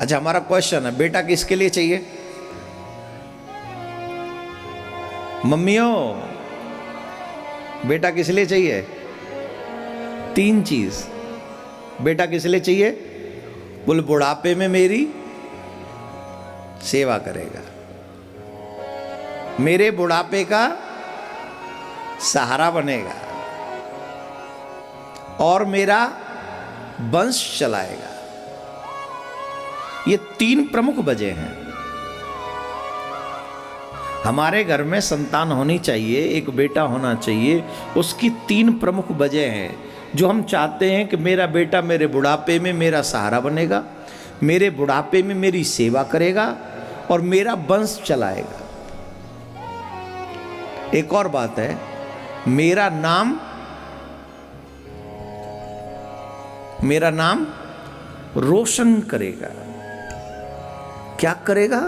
अच्छा, हमारा क्वेश्चन है, बेटा किसके लिए चाहिए? मम्मियों, बेटा किस लिए चाहिए? 3 चीज। बेटा किस लिए चाहिए? बोल, बुढ़ापे में मेरी सेवा करेगा, मेरे बुढ़ापे का सहारा बनेगा और मेरा वंश चलाएगा। ये 3 प्रमुख वजह हैं। हमारे घर में संतान होनी चाहिए, एक बेटा होना चाहिए, उसकी 3 प्रमुख वजह हैं जो हम चाहते हैं कि मेरा बेटा मेरे बुढ़ापे में मेरा सहारा बनेगा, मेरे बुढ़ापे में मेरी सेवा करेगा और मेरा वंश चलाएगा। एक और बात है, मेरा नाम रोशन करेगा। क्या करेगा?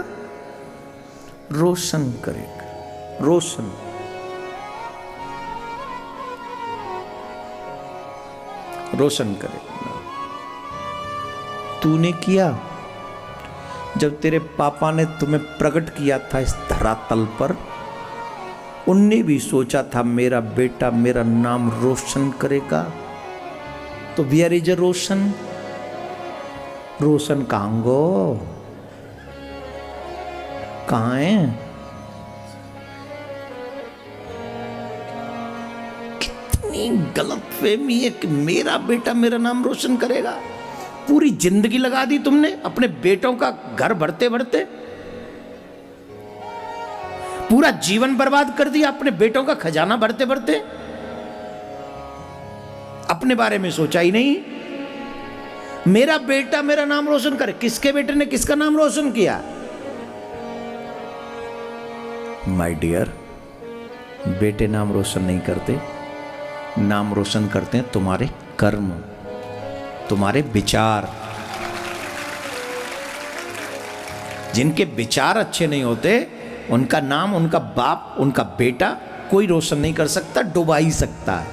रोशन करेगा। रोशन। रोशन करेगा। तूने किया? जब तेरे पापा ने तुम्हें प्रकट किया था इस धरातल पर, उनने भी सोचा था मेरा बेटा मेरा नाम रोशन करेगा। तो वेयर इज अ रोशन? रोशन कहां गो? कहां है? कितनी गलतफहमी है कि मेरा बेटा मेरा नाम रोशन करेगा। पूरी जिंदगी लगा दी तुमने अपने बेटों का घर भरते भरते, पूरा जीवन बर्बाद कर दिया अपने बेटों का खजाना भरते भरते, अपने बारे में सोचा ही नहीं। मेरा बेटा मेरा नाम रोशन करे। किसके बेटे ने किसका नाम रोशन किया? माय डियर, बेटे नाम रोशन नहीं करते, नाम रोशन करते हैं तुम्हारे कर्म, तुम्हारे विचार। जिनके विचार अच्छे नहीं होते, उनका नाम, उनका बाप, उनका बेटा कोई रोशन नहीं कर सकता, डुबा ही सकता है।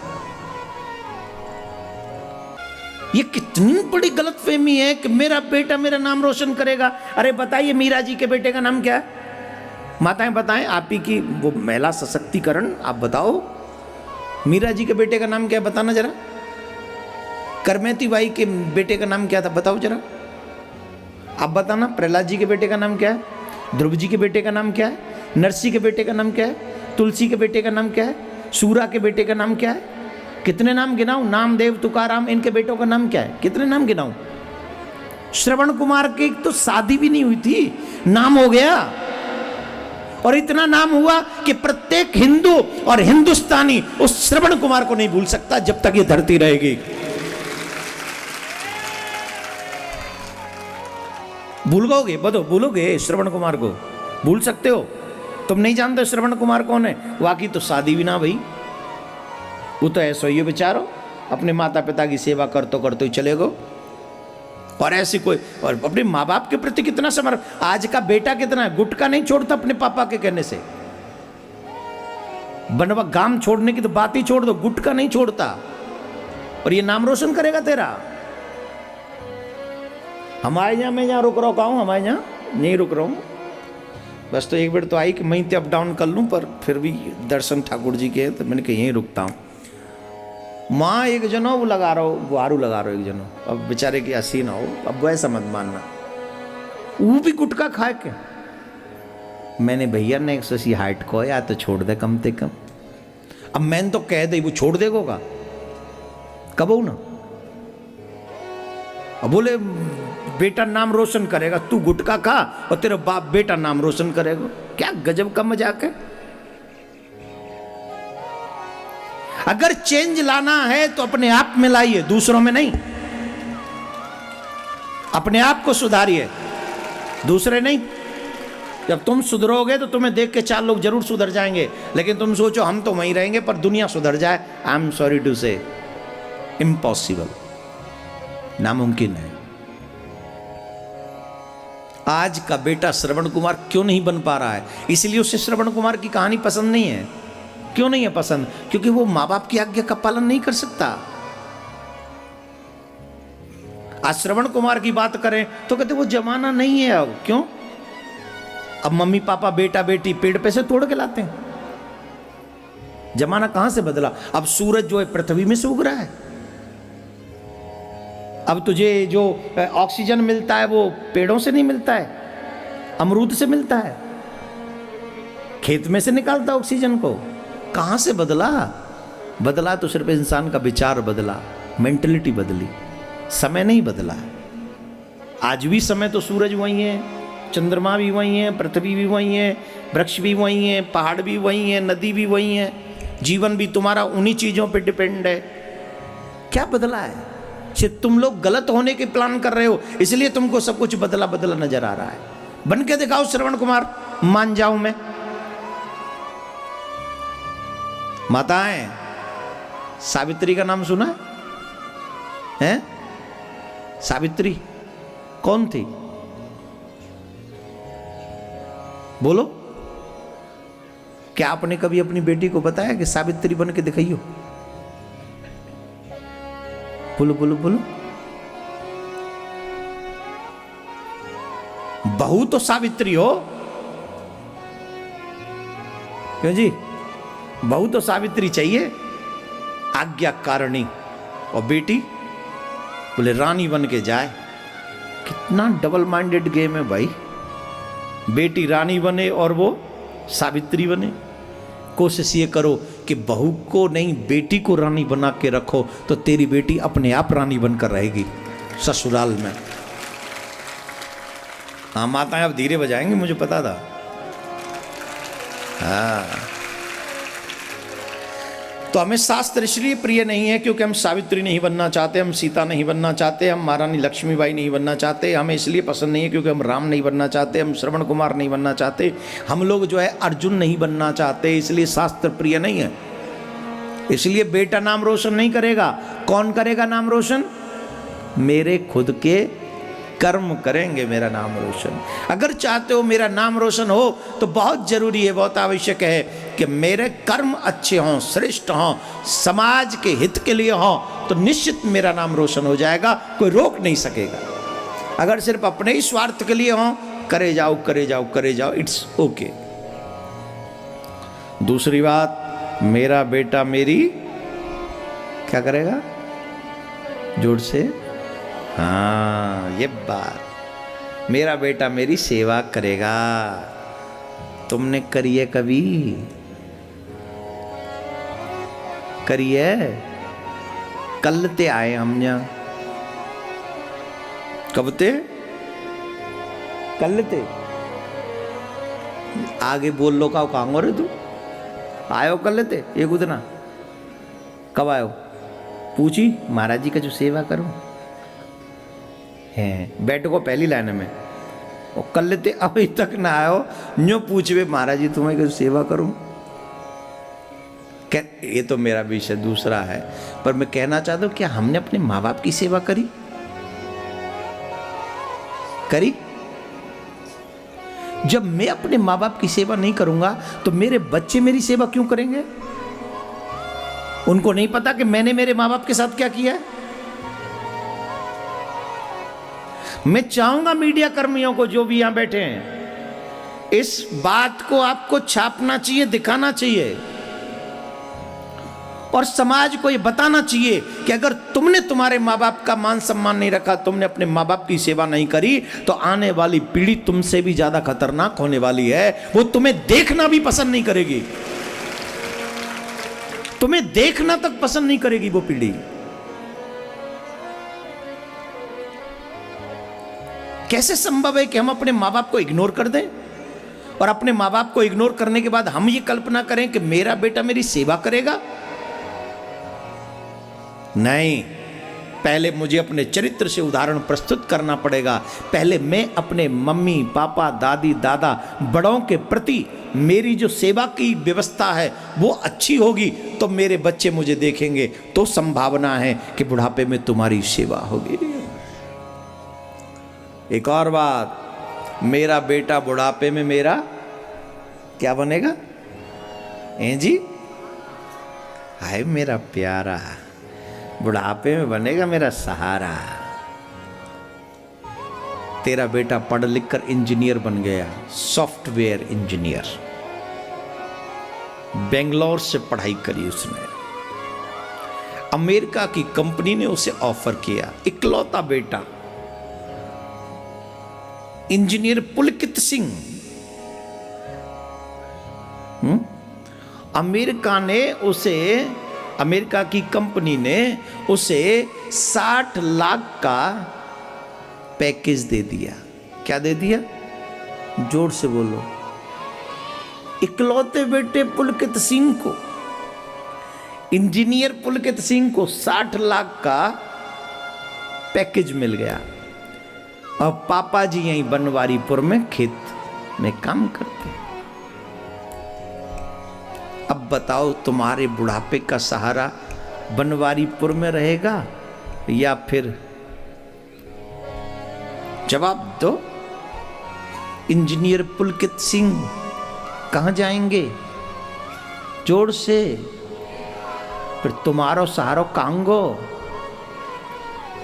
ये कितनी बड़ी गलतफहमी है कि मेरा बेटा मेरा नाम रोशन करेगा। अरे बताइए, मीरा जी के बेटे का नाम क्या है? माताएं बताएं, आप ही की वो महिला सशक्तिकरण, आप बताओ मीरा जी के बेटे का नाम क्या है? बताना जरा। करमेती बाई के बेटे का नाम क्या था? बताओ जरा, आप बताना। प्रहलाद जी के बेटे का नाम क्या है? ध्रुव जी के बेटे का नाम क्या है? नरसी के बेटे का नाम क्या है? तुलसी के बेटे का नाम क्या है? सूरा के बेटे का नाम क्या है? कितने नाम गिनाऊं? नामदेव, तुकाराम, इनके बेटों का नाम क्या है? कितने नाम गिनाऊं? श्रवण कुमार की तो शादी भी नहीं हुई थी, नाम हो गया। और इतना नाम हुआ कि प्रत्येक हिंदू और हिंदुस्तानी उस श्रवण कुमार को नहीं भूल सकता जब तक ये धरती रहेगी। भूल गओगे? बतो भूलोगे श्रवण कुमार को? भूल सकते हो? तुम नहीं जानते श्रवण कुमार कौन है? वाकई तो शादी भी ना भाई, वो तो ऐसा ही बेचारो अपने माता पिता की सेवा करते ही चले गो। और ऐसी कोई, और अपने माँ बाप के प्रति कितना समर्पण। आज का बेटा कितना है, गुटका नहीं छोड़ता अपने पापा के कहने से। बनवा गांव छोड़ने की तो बात ही छोड़ दो, गुटका नहीं छोड़ता। और ये नाम रोशन करेगा तेरा। हमारे यहाँ, मैं यहाँ रुक रहा हूँ, हमारे यहाँ नहीं रुक रहा हूँ, बस तो एक बार तो आई कि मैं अप डाउन कर लूँ, पर फिर भी दर्शन ठाकुर जी के, तो मैंने कहा यहीं रुकता हूँ। माँ एक जनो वो लगा रहा हो, गुआरू लगा रहा हो एक जनो, अब बेचारे की हंसी ना हो, अब वैसा मत मानना, वो भी गुटखा खाए के। मैंने भैया ने 180 हाइट को या तो छोड़ दे कम से कम। अब मैंने तो कह दे, वो छोड़ देगा कब हो ना। अब बोले बेटा नाम रोशन करेगा, तू गुटखा खा और तेरा बाप बेटा नाम रोशन करेगा। क्या गजब का मजाक है। अगर चेंज लाना है तो अपने आप में लाइए, दूसरों में नहीं। अपने आप को सुधारिए, दूसरे नहीं। जब तुम सुधरोगे तो तुम्हें देख के 4 लोग जरूर सुधर जाएंगे, लेकिन तुम सोचो हम तो वहीं रहेंगे पर दुनिया सुधर जाए, आई एम सॉरी टू से, इम्पॉसिबल, नामुमकिन है। आज का बेटा श्रवण कुमार क्यों नहीं बन पा रहा है? इसलिए उसे श्रवण कुमार की कहानी पसंद नहीं है। क्यों नहीं है पसंद? क्योंकि वो माँ बाप की आज्ञा का पालन नहीं कर सकता। आज श्रवण कुमार की बात करें तो कहते वो जमाना नहीं है अब। क्यों? अब मम्मी पापा बेटा बेटी पेड़ पे से तोड़ के लाते हैं। जमाना कहां से बदला? अब सूरज जो है पृथ्वी में से उग रहा है। अब तुझे जो ऑक्सीजन मिलता है वो पेड़ों से नहीं मिलता है, अमरूद से मिलता है, खेत में से निकालता ऑक्सीजन को। कहां से बदला? बदला तो सिर्फ इंसान का विचार बदला, मेंटलिटी बदली, समय नहीं बदला। आज भी समय तो सूरज वही है, चंद्रमा भी वही है, पृथ्वी भी वही है, वृक्ष भी वही है, पहाड़ भी वही है, नदी भी वही है। जीवन भी तुम्हारा उन्हीं चीजों पे डिपेंड है। क्या बदला है? सिर्फ तुम लोग गलत होने के प्लान कर रहे हो, इसलिए तुमको सब कुछ बदला बदला नजर आ रहा है। बन के दिखाओ श्रवण कुमार, मान जाऊं मैं। माताएं, सावित्री का नाम सुना है? सावित्री कौन थी? बोलो। क्या आपने कभी अपनी बेटी को बताया कि सावित्री बन के दिखाइयो? बोलो बोलो बोलो। बहू तो सावित्री हो। क्यों जी? बहू तो सावित्री चाहिए, आज्ञाकारिणी। और बेटी बोले रानी बन के जाए। कितना डबल माइंडेड गेम है भाई। बेटी रानी बने और वो सावित्री बने। कोशिश ये करो कि बहू को नहीं, बेटी को रानी बना के रखो, तो तेरी बेटी अपने आप रानी बनकर रहेगी ससुराल में। हाँ माताएं अब धीरे बजाएंगे, मुझे पता था। हाँ, तो हमें शास्त्र इसलिए प्रिय नहीं है क्योंकि हम सावित्री नहीं बनना चाहते, हम सीता नहीं बनना चाहते, हम महारानी लक्ष्मीबाई नहीं बनना चाहते। हमें इसलिए पसंद नहीं है क्योंकि हम राम नहीं बनना चाहते, हम श्रवण कुमार नहीं बनना चाहते, हम लोग जो है अर्जुन नहीं बनना चाहते। इसलिए शास्त्र प्रिय नहीं है। इसलिए बेटा नाम रोशन नहीं करेगा। कौन करेगा नाम रोशन? मेरे खुद के कर्म करेंगे मेरा नाम रोशन। अगर चाहते हो मेरा नाम रोशन हो तो बहुत जरूरी है, बहुत आवश्यक है कि मेरे कर्म अच्छे हों, श्रेष्ठ हों, समाज के हित के लिए हों, तो निश्चित मेरा नाम रोशन हो जाएगा, कोई रोक नहीं सकेगा। अगर सिर्फ अपने ही स्वार्थ के लिए हों, करे जाओ करे जाओ करे जाओ, इट्स ओके। दूसरी बात, मेरा बेटा मेरी क्या करेगा? जोर से। हाँ, ये बात, मेरा बेटा मेरी सेवा करेगा। तुमने करी है कभी? करी है? कल ते आए हम यहाँ। कब ते? कल ते। आगे बोल लो, का कहां रे तू? आयो कल ते? ये गुदना कब आयो? पूछी महाराज जी का जो सेवा करूं है। बैठो को पहली लाइन में, और कल लेते अभी तक ना आयो, न्यू पूछवे महाराज जी तुम्हें क्या सेवा करूं? ये तो मेरा विषय दूसरा है, पर मैं कहना चाहता हूं, क्या हमने अपने माँ बाप की सेवा करी? करी? जब मैं अपने माँ बाप की सेवा नहीं करूंगा तो मेरे बच्चे मेरी सेवा क्यों करेंगे? उनको नहीं पता कि मैंने मेरे माँ बाप के साथ क्या किया है? मैं चाहूंगा मीडिया कर्मियों को, जो भी यहां बैठे हैं, इस बात को आपको छापना चाहिए, दिखाना चाहिए, और समाज को यह बताना चाहिए कि अगर तुमने तुम्हारे माँ बाप का मान सम्मान नहीं रखा, तुमने अपने माँ बाप की सेवा नहीं करी, तो आने वाली पीढ़ी तुमसे भी ज्यादा खतरनाक होने वाली है। वो तुम्हें देखना भी पसंद नहीं करेगी, तुम्हें देखना तक पसंद नहीं करेगी वो पीढ़ी। कैसे संभव है कि हम अपने माँ बाप को इग्नोर कर दें, और अपने माँ बाप को इग्नोर करने के बाद हम ये कल्पना करें कि मेरा बेटा मेरी सेवा करेगा? नहीं, पहले मुझे अपने चरित्र से उदाहरण प्रस्तुत करना पड़ेगा। पहले मैं अपने मम्मी पापा दादी दादा बड़ों के प्रति मेरी जो सेवा की व्यवस्था है वो अच्छी होगी, तो मेरे बच्चे मुझे देखेंगे, तो संभावना है कि बुढ़ापे में तुम्हारी सेवा होगी। एक और बात, मेरा बेटा बुढ़ापे में मेरा क्या बनेगा? जी, हाय मेरा प्यारा, बुढ़ापे में बनेगा मेरा सहारा। तेरा बेटा पढ़ लिख कर इंजीनियर बन गया, सॉफ्टवेयर इंजीनियर, बेंगलोर से पढ़ाई करी उसने, अमेरिका की कंपनी ने उसे ऑफर किया, इकलौता बेटा इंजीनियर पुलकित सिंह। अमेरिका की कंपनी ने उसे 60 लाख का पैकेज दे दिया। क्या दे दिया? जोर से बोलो। इकलौते बेटे पुलकित सिंह को, इंजीनियर पुलकित सिंह को 60 लाख का पैकेज मिल गया। और पापा जी यहीं बनवारीपुर में खेत में काम करते। अब बताओ तुम्हारे बुढ़ापे का सहारा बनवारीपुर में रहेगा या फिर, जवाब दो। इंजीनियर पुलकित सिंह कहां जाएंगे? जोर से। फिर तुम्हारो सहारो कांगो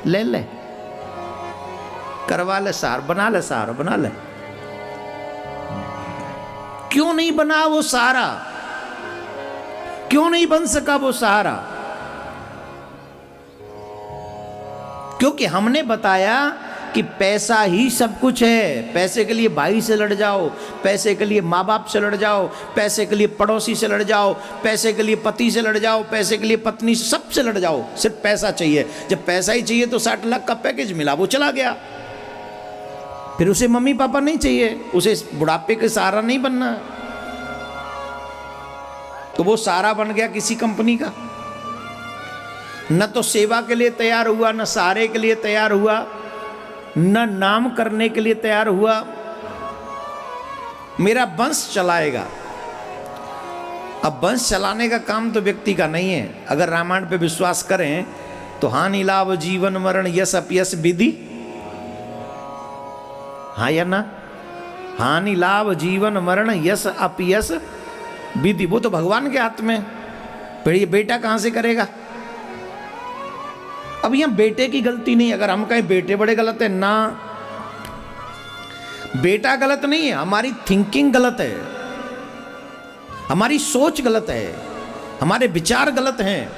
ले ले, करवा ले सहार, बना ले सहारा, बना ले। क्यों नहीं बना वो सहारा? क्यों नहीं बन सका वो सहारा? क्योंकि हमने बताया कि पैसा ही सब कुछ है। पैसे के लिए भाई से लड़ जाओ, पैसे के लिए माँ बाप से लड़ जाओ, पैसे के लिए पड़ोसी से लड़ जाओ, पैसे के लिए पति से लड़ जाओ, पैसे के लिए पत्नी से, सबसे लड़ जाओ, सिर्फ पैसा चाहिए। जब पैसा ही चाहिए तो 60 लाख का पैकेज मिला, वो चला गया। फिर उसे मम्मी पापा नहीं चाहिए, उसे बुढ़ापे के सहारा नहीं बनना, तो वो सहारा बन गया किसी कंपनी का। न तो सेवा के लिए तैयार हुआ, न सहारे के लिए तैयार हुआ, न नाम करने के लिए तैयार हुआ। मेरा वंश चलाएगा। अब वंश चलाने का काम तो व्यक्ति का नहीं है। अगर रामायण पे विश्वास करें तो हानि लाभ जीवन मरण यश अपयश विधि, हाँ या ना? हानि लाभ जीवन मरण यश अपयश विधि, वो तो भगवान के हाथ में। फिर ये बेटा कहां से करेगा? अब यहां बेटे की गलती नहीं। अगर हम कहें बेटे बड़े गलत है ना, बेटा गलत नहीं है, हमारी थिंकिंग गलत है, हमारी सोच गलत है, हमारे विचार गलत हैं।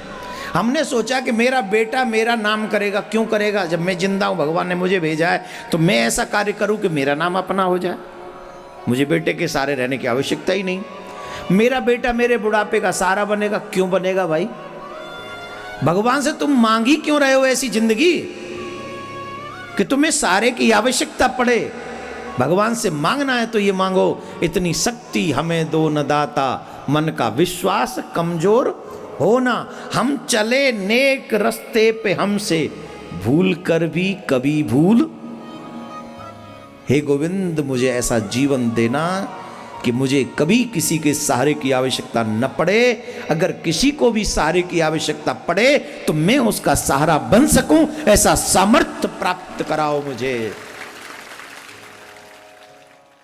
हमने सोचा कि मेरा बेटा मेरा नाम करेगा। क्यों करेगा? जब मैं जिंदा हूं, भगवान ने मुझे भेजा है, तो मैं ऐसा कार्य करूं कि मेरा नाम अपना हो जाए। मुझे बेटे के सहारे रहने की आवश्यकता ही नहीं। मेरा बेटा मेरे बुढ़ापे का सहारा बनेगा। क्यों बनेगा भाई? भगवान से तुम मांग ही क्यों रहे हो ऐसी जिंदगी कि तुम्हें सहारे की आवश्यकता पड़े? भगवान से मांगना है तो ये मांगो, इतनी शक्ति हमें दो न दाता, मन का विश्वास कमजोर होना। हम चले नेक रास्ते पे, हमसे भूल कर भी कभी भूल। हे गोविंद, मुझे ऐसा जीवन देना कि मुझे कभी किसी के सहारे की आवश्यकता न पड़े। अगर किसी को भी सहारे की आवश्यकता पड़े तो मैं उसका सहारा बन सकूं, ऐसा सामर्थ्य प्राप्त कराओ मुझे।